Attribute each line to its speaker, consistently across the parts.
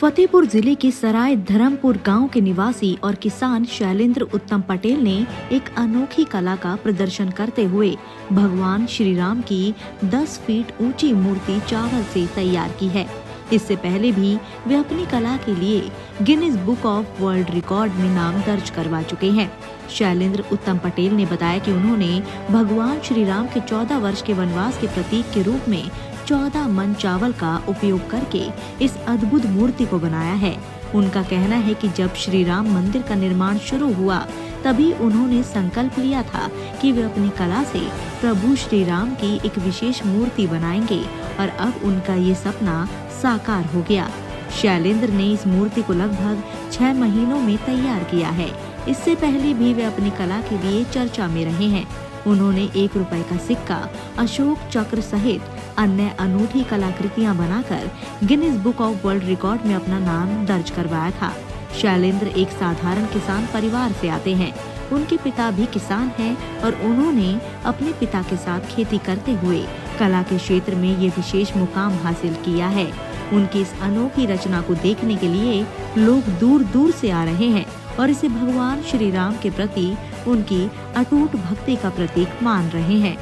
Speaker 1: फतेहपुर जिले के सराय धर्मपुर गांव के निवासी और किसान शैलेंद्र उत्तम पटेल ने एक अनोखी कला का प्रदर्शन करते हुए भगवान श्री राम की 10 फीट ऊंची मूर्ति चावल से तैयार की है। इससे पहले भी वे अपनी कला के लिए Guinness book of world record में नाम दर्ज करवा चुके हैं। शैलेंद्र उत्तम पटेल ने बताया कि उन्होंने भगवान श्री राम के 14 वर्ष के वनवास के प्रतीक के रूप में 14 मन चावल का उपयोग करके इस अद्भुत मूर्ति को बनाया है। उनका कहना है कि जब श्री राम मंदिर का निर्माण शुरू हुआ तभी उन्होंने संकल्प लिया था कि वे अपनी कला से प्रभु श्री राम की एक विशेष मूर्ति बनाएंगे और अब उनका ये सपना साकार हो गया। शैलेंद्र ने इस मूर्ति को लगभग 6 महीनों में तैयार किया है। इससे पहले भी वे अपनी कला के लिए चर्चा में रहे हैं। उन्होंने 1 रुपए का सिक्का, अशोक चक्र सहित अन्य अनूठी कलाकृतियां बनाकर Guinness book of world record में अपना नाम दर्ज करवाया था। शैलेंद्र एक साधारण किसान परिवार से आते हैं। उनके पिता भी किसान हैं और उन्होंने अपने पिता के साथ खेती करते हुए कला के क्षेत्र में ये विशेष मुकाम हासिल किया है। उनकी इस अनोखी रचना को देखने के लिए लोग दूर दूर से आ रहे हैं और इसे भगवान श्री राम के प्रति उनकी अटूट भक्ति का प्रतीक मान रहे हैं।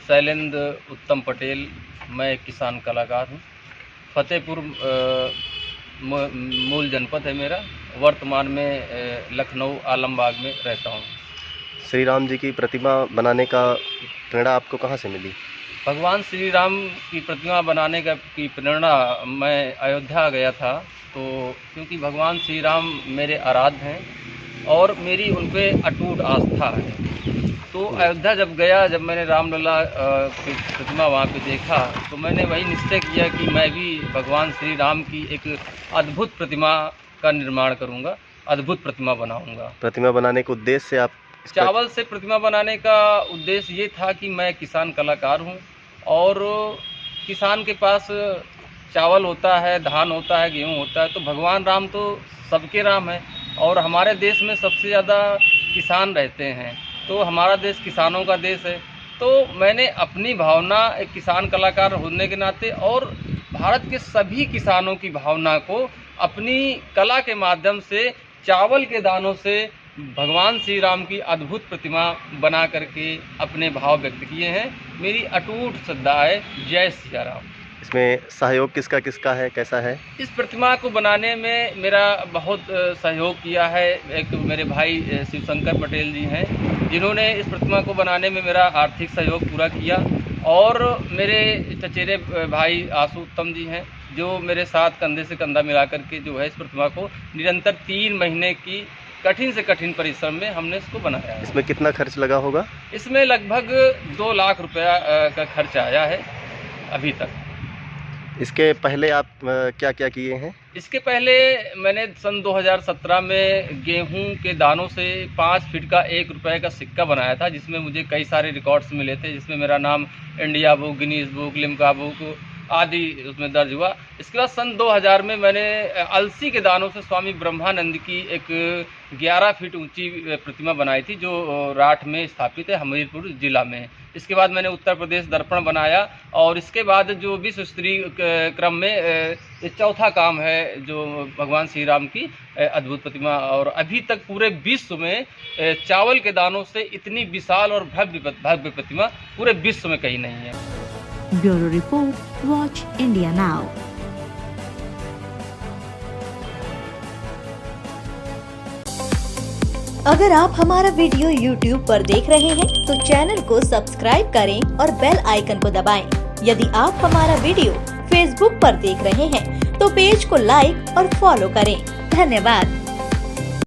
Speaker 2: शैलेंद्र उत्तम पटेल, मैं एक किसान कलाकार हूँ। फतेहपुर मूल जनपद है मेरा। वर्तमान में लखनऊ आलमबाग में रहता हूँ।
Speaker 3: श्री राम जी की प्रतिमा बनाने का प्रेरणा आपको कहाँ से मिली?
Speaker 2: भगवान श्री राम की प्रतिमा बनाने की प्रेरणा, मैं अयोध्या गया था तो क्योंकि भगवान श्री राम मेरे आराध्य हैं और मेरी उन पे अटूट आस्था है। तो अयोध्या जब गया, जब मैंने रामलला की प्रतिमा वहाँ पे देखा तो मैंने वही निश्चय किया कि मैं भी भगवान श्री राम की एक अद्भुत प्रतिमा का निर्माण करूँगा, अद्भुत प्रतिमा बनाऊँगा।
Speaker 3: प्रतिमा बनाने के उद्देश्य से आप
Speaker 2: चावल से प्रतिमा बनाने का उद्देश्य ये था कि मैं किसान कलाकार हूँ और किसान के पास चावल होता है, धान होता है, गेहूँ होता है, तो भगवान राम तो सबके राम है और हमारे देश में सबसे ज़्यादा किसान रहते हैं। तो हमारा देश किसानों का देश है। तो मैंने अपनी भावना एक किसान कलाकार होने के नाते और भारत के सभी किसानों की भावना को अपनी कला के माध्यम से चावल के दानों से भगवान श्री राम की अद्भुत प्रतिमा बना करके अपने भाव व्यक्त किए हैं। मेरी अटूट श्रद्धा है। जय सिया राम।
Speaker 3: इसमें सहयोग किसका किसका है, कैसा है?
Speaker 2: इस प्रतिमा को बनाने में मेरा बहुत सहयोग किया है। एक मेरे भाई शिवशंकर पटेल जी हैं जिन्होंने इस प्रतिमा को बनाने में मेरा आर्थिक सहयोग पूरा किया और मेरे चचेरे भाई आशु उत्तम जी हैं जो मेरे साथ कंधे से कंधा मिला करके जो है इस प्रतिमा को निरंतर 3 महीने की कठिन से कठिन परिश्रम में हमने इसको बनाया है।
Speaker 3: इसमें कितना खर्च लगा होगा?
Speaker 2: इसमें लगभग 2 लाख रुपया का खर्च आया है अभी तक।
Speaker 3: इसके पहले आप क्या क्या किए हैं?
Speaker 2: इसके पहले मैंने सन 2017 में गेहूं के दानों से 5 फीट का 1 रुपए का सिक्का बनाया था जिसमें मुझे कई सारे रिकॉर्ड्स मिले थे, जिसमें मेरा नाम India book, Guinness book, Limca book आदि उसमें दर्ज हुआ। इसके बाद सन 2000 में मैंने अलसी के दानों से स्वामी ब्रह्मानंद की एक 11 फीट ऊंची प्रतिमा बनाई थी जो राठ में स्थापित है, हमीरपुर जिला में। इसके बाद मैंने उत्तर प्रदेश दर्पण बनाया और इसके बाद जो विश्व स्तरीय क्रम में ये चौथा काम है जो भगवान श्री राम की अद्भुत प्रतिमा। और अभी तक पूरे विश्व में चावल के दानों से इतनी विशाल और भव्य प्रतिमा पूरे विश्व में कहीं नहीं है।
Speaker 1: Bureau report, watch India now. अगर आप हमारा वीडियो YouTube पर देख रहे हैं तो चैनल को सब्सक्राइब करें और बेल आइकन को दबाएं। यदि आप हमारा वीडियो Facebook पर देख रहे हैं तो पेज को लाइक और फॉलो करें। धन्यवाद।